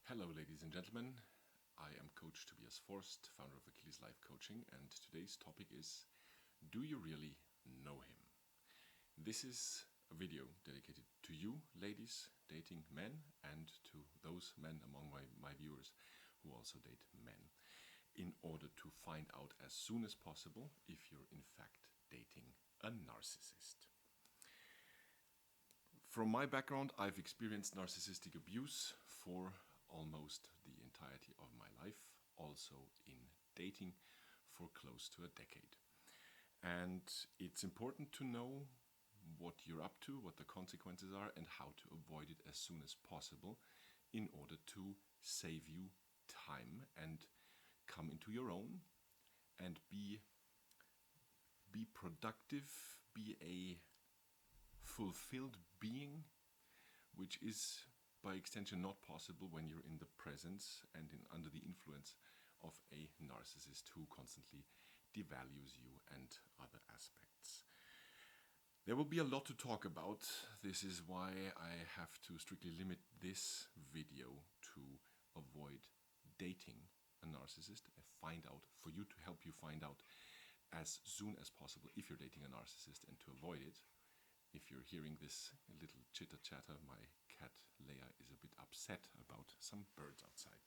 Hello ladies and gentlemen, I am Coach Tobias Forst, founder of Achilles Life Coaching, and today's topic is, do you really know him? This is a video dedicated to you ladies dating men and to those men among my viewers who also date men, in order to find out as soon as possible if you're in fact dating a narcissist. From my background, I've experienced narcissistic abuse for almost the entirety of my life, also in dating for close to a decade. And it's important to know what you're up to, what the consequences are, and how to avoid it as soon as possible in order to save you time and come into your own and be productive, be a fulfilled being, which is by extension not possible when you're in the presence and under the influence of a narcissist who constantly devalues you and other aspects. There will be a lot to talk about. This is why I have to strictly limit this video to avoid dating a narcissist and for you to help you find out as soon as possible if you're dating a narcissist and to avoid it. If you're hearing this little chitter-chatter, my cat Leia is a bit upset about some birds outside.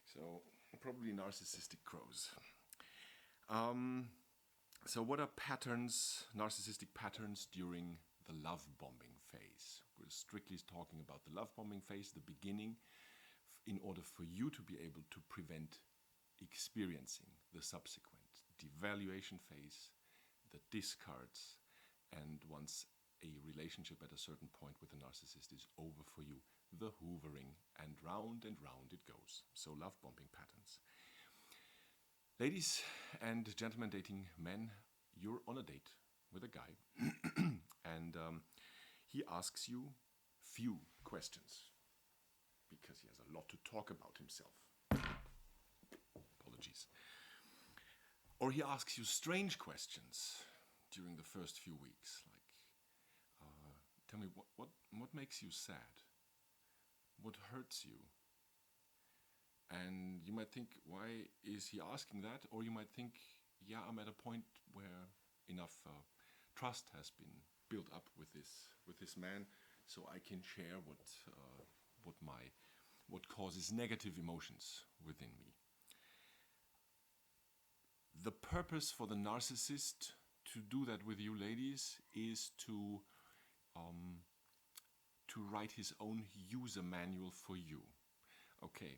So, probably narcissistic crows. So what are patterns, narcissistic patterns during the love bombing phase? We're strictly talking about the love bombing phase, the beginning, in order for you to be able to prevent experiencing the subsequent devaluation phase, the discards, and once a relationship at a certain point with a narcissist is over for you, the hoovering, and round it goes. So love bombing patterns. Ladies and gentlemen dating men, you're on a date with a guy and he asks you few questions because he has a lot to talk about himself. Apologies. Or he asks you strange questions during the first few weeks, like, tell me what makes you sad? What hurts you? And you might think, why is he asking that? Or you might think, yeah, I'm at a point where enough trust has been built up with this man, so I can share what causes negative emotions within me. The purpose for the narcissist to do that with you ladies is to write his own user manual for you. Okay,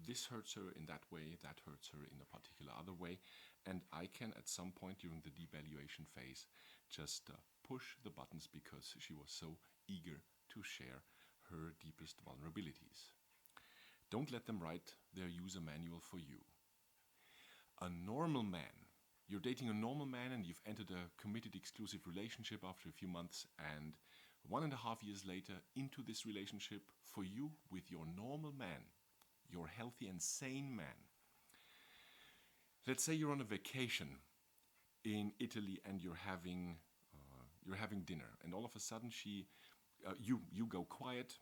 this hurts her in that way, that hurts her in a particular other way, and I can at some point during the devaluation phase just push the buttons because she was so eager to share her deepest vulnerabilities. Don't let them write their user manual for you. A normal man, you're dating a normal man and you've entered a committed exclusive relationship after a few months, and 1.5 years later into this relationship for you with your normal man, your healthy and sane man. Let's say you're on a vacation in Italy and you're having dinner, and all of a sudden you go quiet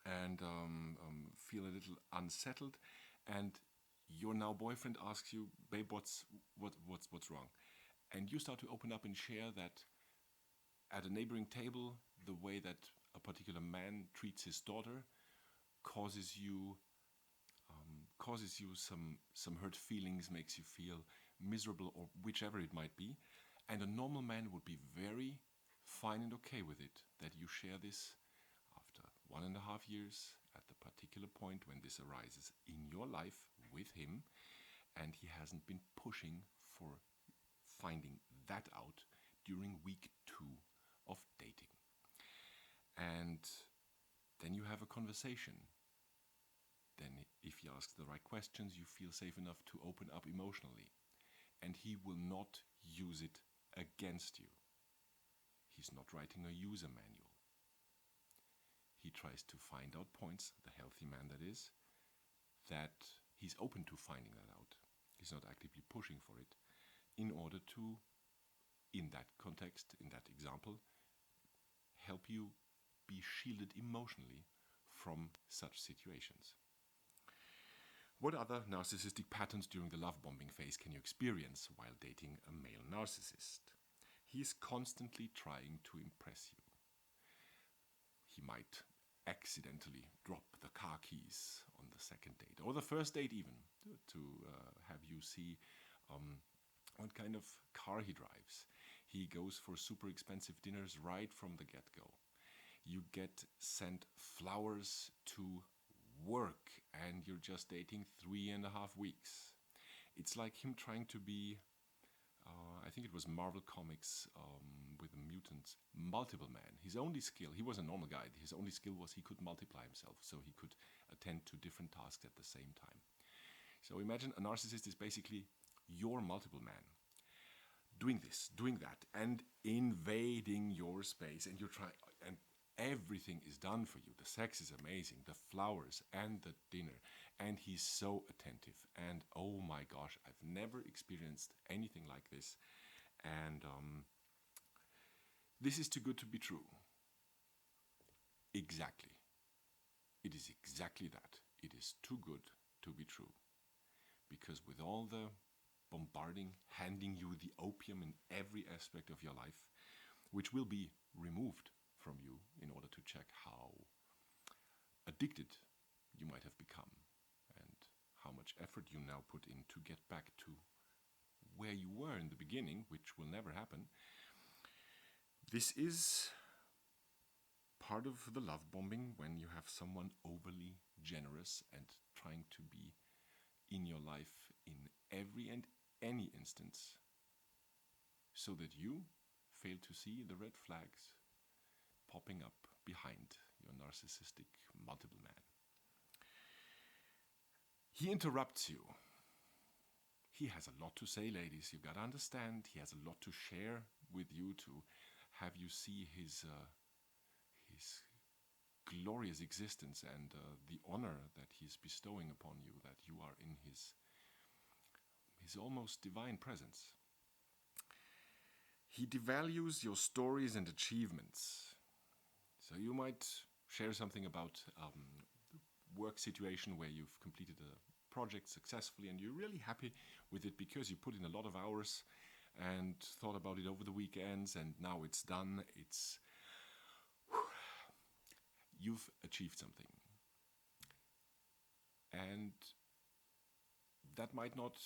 and feel a little unsettled, and your now boyfriend asks you, babe, what's wrong? And you start to open up and share that at a neighboring table, the way that a particular man treats his daughter causes you some hurt feelings, makes you feel miserable, or whichever it might be. And a normal man would be very fine and okay with it, that you share this after 1.5 years at the particular point when this arises in your life with him, and he hasn't been pushing for finding that out during week 2 of dating. And then you have a conversation. Then if he asks the right questions, you feel safe enough to open up emotionally, and he will not use it against you. He's not writing a user manual. He tries to find out points, the healthy man that is, that he's open to finding that out. He's not actively pushing for it in order to, in that context, in that example, help you be shielded emotionally from such situations. What other narcissistic patterns during the love bombing phase can you experience while dating a male narcissist? He is constantly trying to impress you. He might accidentally drop the car keys on the second date, or the first date even, to have you see what kind of car he drives. He goes for super expensive dinners right from the get-go. You get sent flowers to work and you're just dating 3.5 weeks. It's like him trying to be, I think it was Marvel Comics with the mutants, multiple man. His only skill, he was a normal guy, his only skill was he could multiply himself, so he could attend to different tasks at the same time. So imagine a narcissist is basically your multiple man, doing this, doing that, and invading your space, and you're trying, and everything is done for you. The sex is amazing, the flowers and the dinner, and he's so attentive. And oh my gosh, I've never experienced anything like this. And this is too good to be true. Exactly. It is exactly that. It is too good to be true. Because with all the bombarding, handing you the opium in every aspect of your life, which will be removed from you in order to check how addicted you might have become and how much effort you now put in to get back to where you were in the beginning, which will never happen. This is part of the love bombing, when you have someone overly generous and trying to be in your life in every and any instance, so that you fail to see the red flags popping up behind your narcissistic multiple man. He interrupts you. He has a lot to say, ladies. You gotta understand, he has a lot to share with you, to have you see his glorious existence and the honor that he's bestowing upon you, that you are in his almost divine presence. He devalues your stories and achievements. So you might share something about work situation where you've completed a project successfully and you're really happy with it because you put in a lot of hours and thought about it over the weekends, and now it's done. You've achieved something. And that might not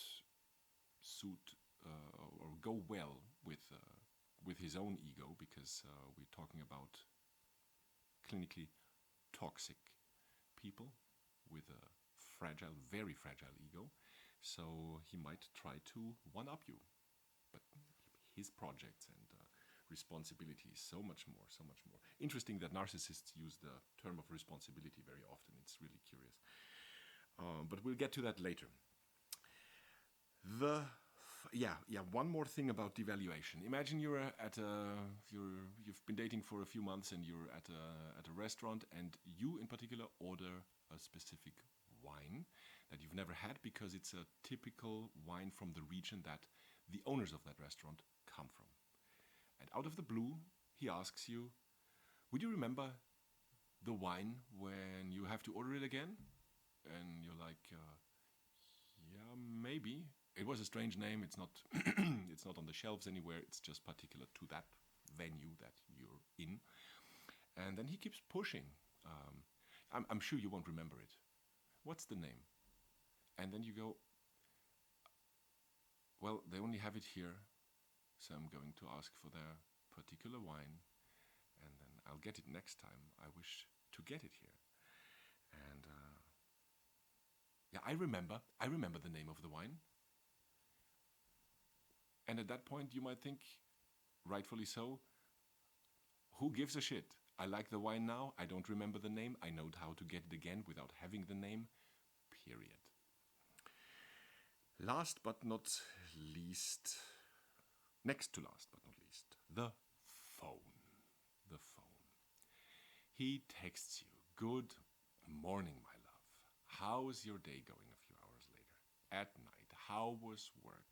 suit or go well with his own ego, because we're talking about clinically toxic people with a fragile, very fragile ego. So he might try to one-up you. But his projects and responsibilities, so much more. Interesting that narcissists use the term of responsibility very often. It's really curious. But we'll get to that later. One more thing about devaluation. Imagine you've been dating for a few months and you're at a restaurant, and you in particular order a specific wine that you've never had because it's a typical wine from the region that the owners of that restaurant come from. And out of the blue, he asks you, would you remember the wine when you have to order it again? And you're like, yeah, maybe. It was a strange name. It's not it's not on the shelves anywhere. It's just particular to that venue that you're in. And then he keeps pushing. I'm sure you won't remember it. What's the name? And then you go, well, they only have it here, so I'm going to ask for their particular wine, and then I'll get it next time. I wish to get it here. And I remember the name of the wine. And at that point you might think, rightfully so, who gives a shit? I like the wine now, I don't remember the name, I know how to get it again without having the name, period. Next to last but not least, the phone. The phone. He texts you, good morning, my love. How's your day going a few hours later? At night, how was work?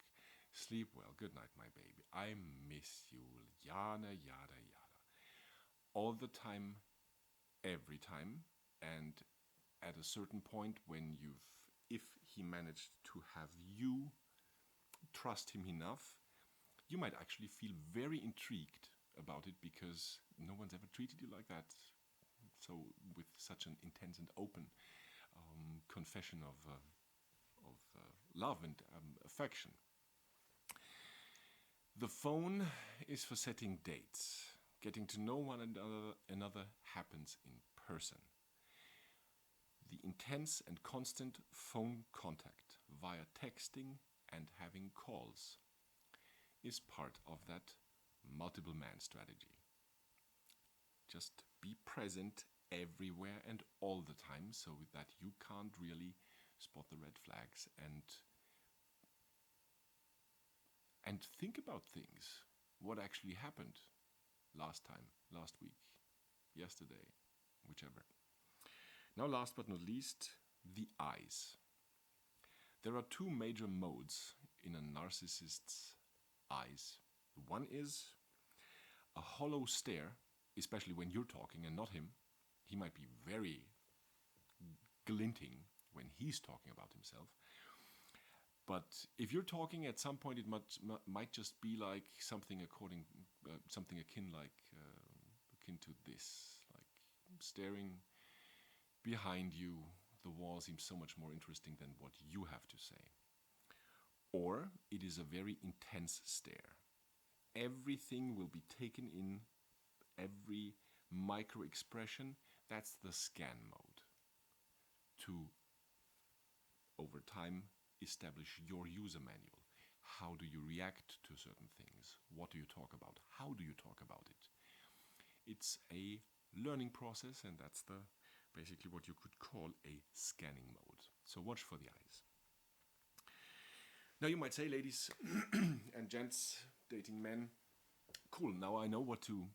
Sleep well, good night, my baby. I miss you, yada, yada, yada. All the time, every time, and at a certain point when you've if he managed to have you trust him enough, you might actually feel very intrigued about it because no one's ever treated you like that. So with such an intense and open confession of love and affection. The phone is for setting dates. Getting to know one another happens in person. The intense and constant phone contact via texting and having calls is part of that multiple man strategy. Just be present everywhere and all the time so that you can't really spot the red flags and think about things. What actually happened last time, last week, yesterday, whichever. Now, last but not least, the eyes. There are two major modes in a narcissist's eyes. One is a hollow stare, especially when you're talking and not him. He might be very glinting when he's talking about himself. But if you're talking, at some point it might just be like something akin to this, like staring behind you. The wall seems so much more interesting than what you have to say. Or it is a very intense stare. Everything will be taken in, every micro expression. That's the scan mode. To, over time, establish your user manual. How do you react to certain things? What do you talk about? How do you talk about it? It's a learning process, and that's basically what you could call a scanning mode. So watch for the eyes. Now you might say, ladies and gents, dating men, cool, now I know what to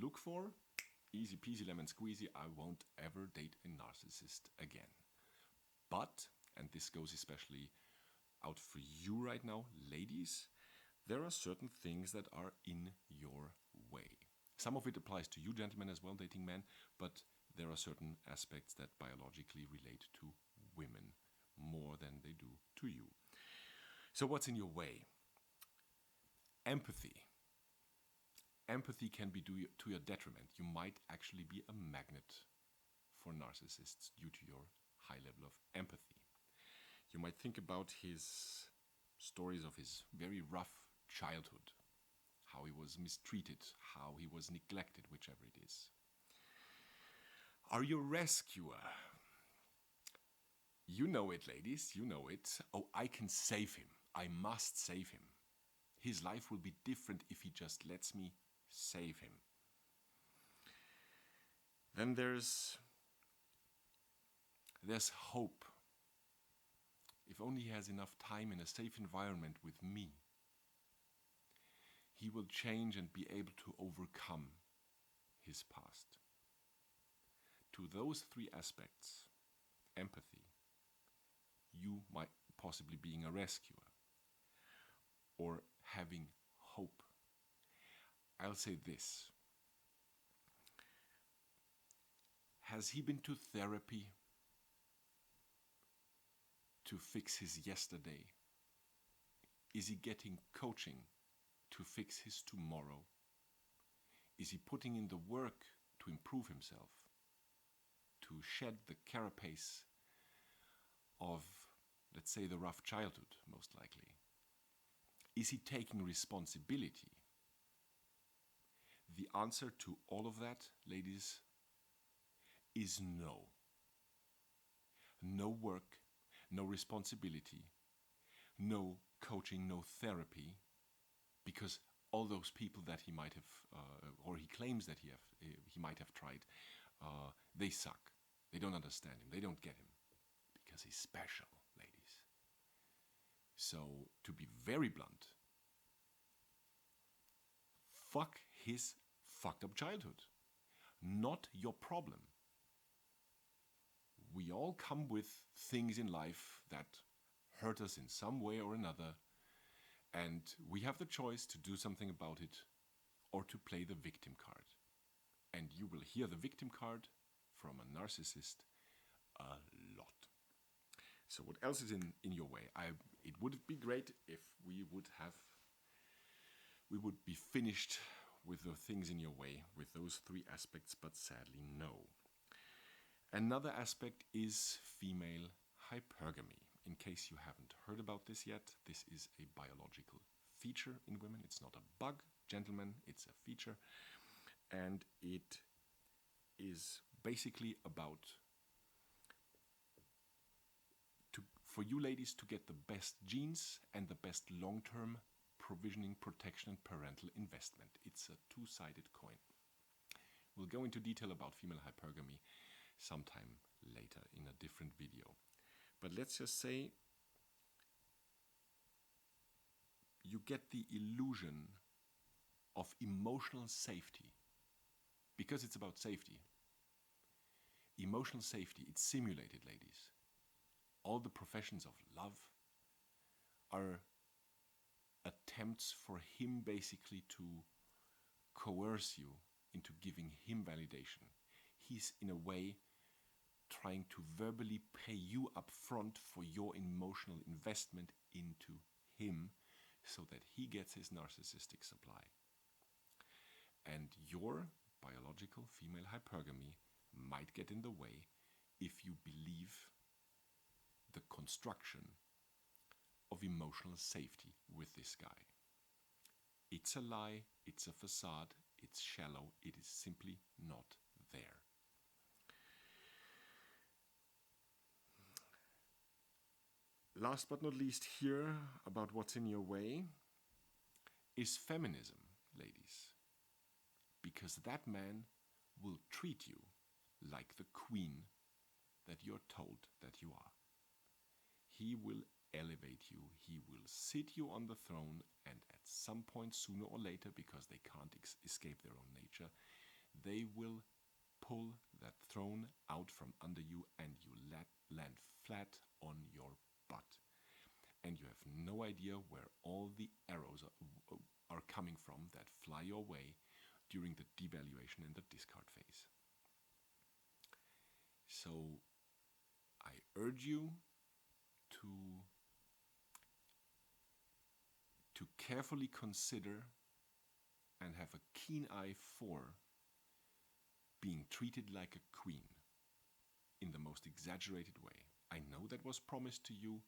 look for. Easy peasy lemon squeezy, I won't ever date a narcissist again. But, and this goes especially out for you right now, ladies, there are certain things that are in your way. Some of it applies to you gentlemen as well, dating men, but there are certain aspects that biologically relate to women more than they do to you. So what's in your way? Empathy. Empathy can be to your detriment. You might actually be a magnet for narcissists due to your high level of empathy. You might think about his stories of his very rough childhood, how he was mistreated, how he was neglected, whichever it is. Are you a rescuer? You know it, ladies, you know it. Oh, I can save him. I must save him. His life will be different if he just lets me save him. Then there's hope. If only he has enough time in a safe environment with me, he will change and be able to overcome his past. To those three aspects, empathy, you might possibly being a rescuer, or having hope. I'll say this. Has he been to therapy to fix his yesterday? Is he getting coaching to fix his tomorrow? Is he putting in the work to improve himself, to shed the carapace of, let's say, the rough childhood, most likely? Is he taking responsibility? The answer to all of that, ladies, is no. No work, no responsibility, no coaching, no therapy, because all those people that he might have, or he claims that he might have tried, they suck. They don't understand him. They don't get him, because he's special, ladies. So, to be very blunt, fuck his fucked up childhood. Not your problem. We all come with things in life that hurt us in some way or another, and we have the choice to do something about it or to play the victim card. And you will hear the victim card from a narcissist a lot. So what else is in your way? It would be great if we would be finished with the things in your way, with those 3 aspects, but sadly no. Another aspect is female hypergamy. In case you haven't heard about this yet, this is a biological feature in women. It's not a bug, gentlemen, it's a feature. And it is basically about for you ladies to get the best genes and the best long-term provisioning, protection, and parental investment. It's a 2-sided coin. We'll go into detail about female hypergamy sometime later in a different video. But let's just say you get the illusion of emotional safety, because it's about safety. Emotional safety, it's simulated, ladies. All the professions of love are attempts for him basically to coerce you into giving him validation. He's in a way trying to verbally pay you up front for your emotional investment into him so that he gets his narcissistic supply. And your biological female hypergamy might get in the way if you believe the construction of emotional safety with this guy. It's a lie, it's a facade, it's shallow, it is simply not there. Last but not least here, about what's in your way, is feminism, ladies. Because that man will treat you like the queen that you're told that you are. He will elevate you, he will sit you on the throne, and at some point, sooner or later, because they can't escape their own nature, they will pull that throne out from under you and you land flat on your butt. And you have no idea where all the arrows are coming from that fly your way during the devaluation and the discard phase. So I urge you to carefully consider and have a keen eye for being treated like a queen in the most exaggerated way. I know that was promised to you.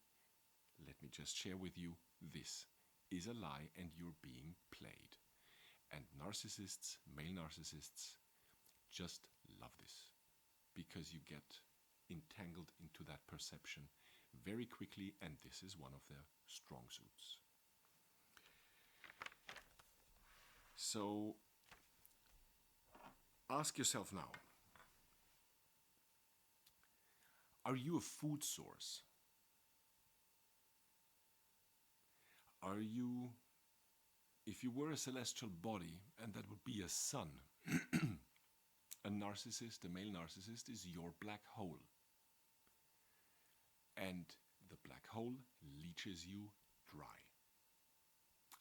Let me just share with you, this is a lie and you're being played. And narcissists, male narcissists, just love this because you get entangled into that perception very quickly, and this is one of their strong suits. So ask yourself now, are you a food source? Are you, if you were a celestial body, and that would be a sun, a narcissist, a male narcissist, is your black hole. And the black hole leaches you dry.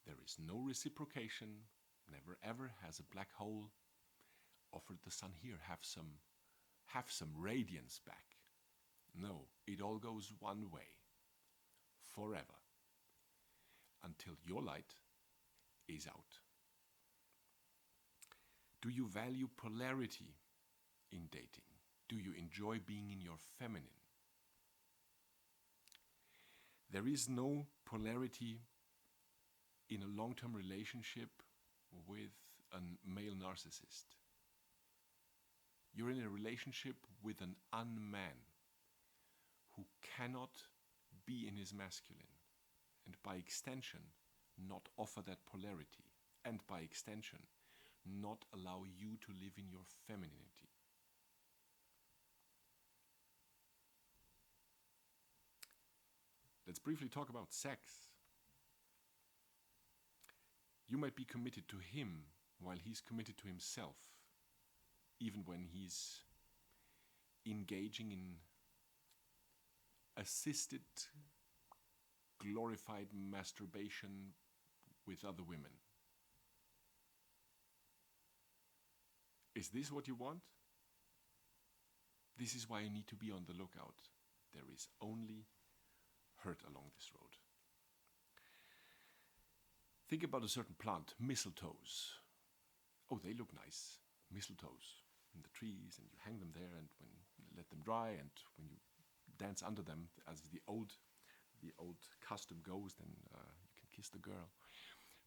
There is no reciprocation. Never ever has a black hole offered the sun, here, have some radiance back. No, it all goes one way, forever, until your light is out. Do you value polarity in dating? Do you enjoy being in your feminine? There is no polarity in a long-term relationship with a male narcissist. You're in a relationship with an unman who cannot be in his masculine, and by extension not offer that polarity, and by extension not allow you to live in your femininity. Let's briefly talk about sex. You might be committed to him while he's committed to himself, even when he's engaging in assisted, glorified masturbation with other women. Is this what you want? This is why you need to be on the lookout. There is only hurt along this road. Think about a certain plant, mistletoes. Oh, they look nice, mistletoes in the trees, and you hang them there, and when you let them dry, and when you dance under them, as the old custom goes, then you can kiss the girl.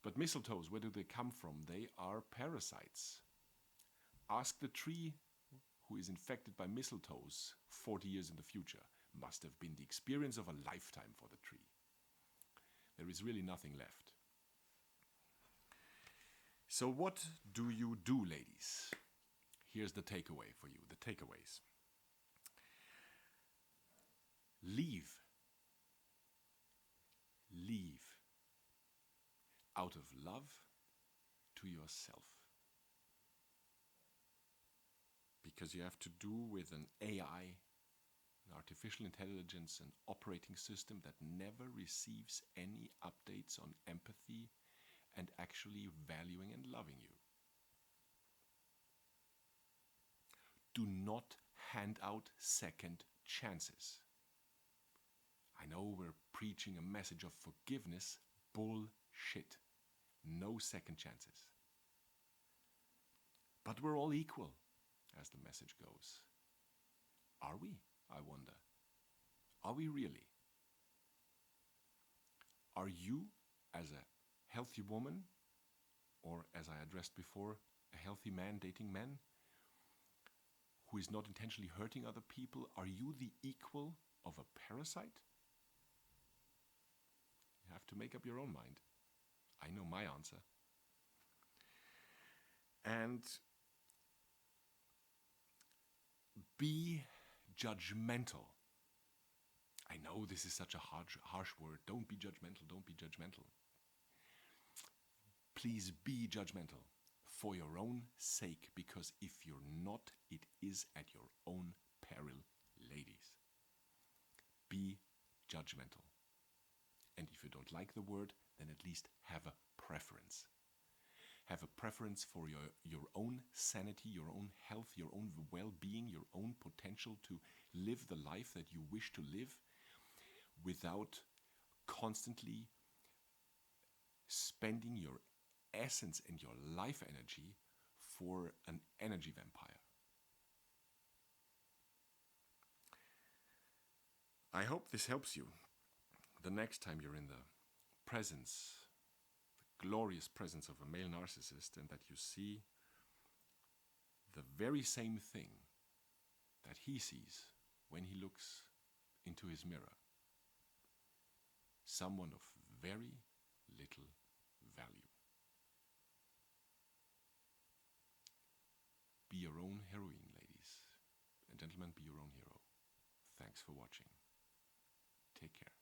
But mistletoes, where do they come from? They are parasites. Ask the tree who is infected by mistletoes 40 years in the future. Must have been the experience of a lifetime for the tree. There is really nothing left. So what do you do, ladies? Here's the takeaway for you, the takeaways. Leave out of love to yourself. Because you have to do with an AI, an artificial intelligence, an operating system that never receives any updates on empathy and actually valuing and loving you. Do not hand out second chances. I know we're preaching a message of forgiveness. Bullshit. No second chances. But we're all equal, as the message goes. Are we? I wonder. Are we really? Are you, as a healthy woman, or as I addressed before, a healthy man dating men, who is not intentionally hurting other people, are you the equal of a parasite? You have to make up your own mind. I know my answer. And be judgmental. I know this is such a harsh word. Don't be judgmental. Don't be judgmental. Please be judgmental for your own sake, because if you're not, it is at your own peril, ladies. Be judgmental. And if you don't like the word, then at least have a preference. Have a preference for your own sanity, your own health, your own well-being, your own potential to live the life that you wish to live without constantly spending your essence and your life energy for an energy vampire. I hope this helps you the next time you're in the presence, the glorious presence of a male narcissist, and that you see the very same thing that he sees when he looks into his mirror. Someone of very little value. Be your own heroine, ladies and gentlemen, be your own hero. Thanks for watching. Take care.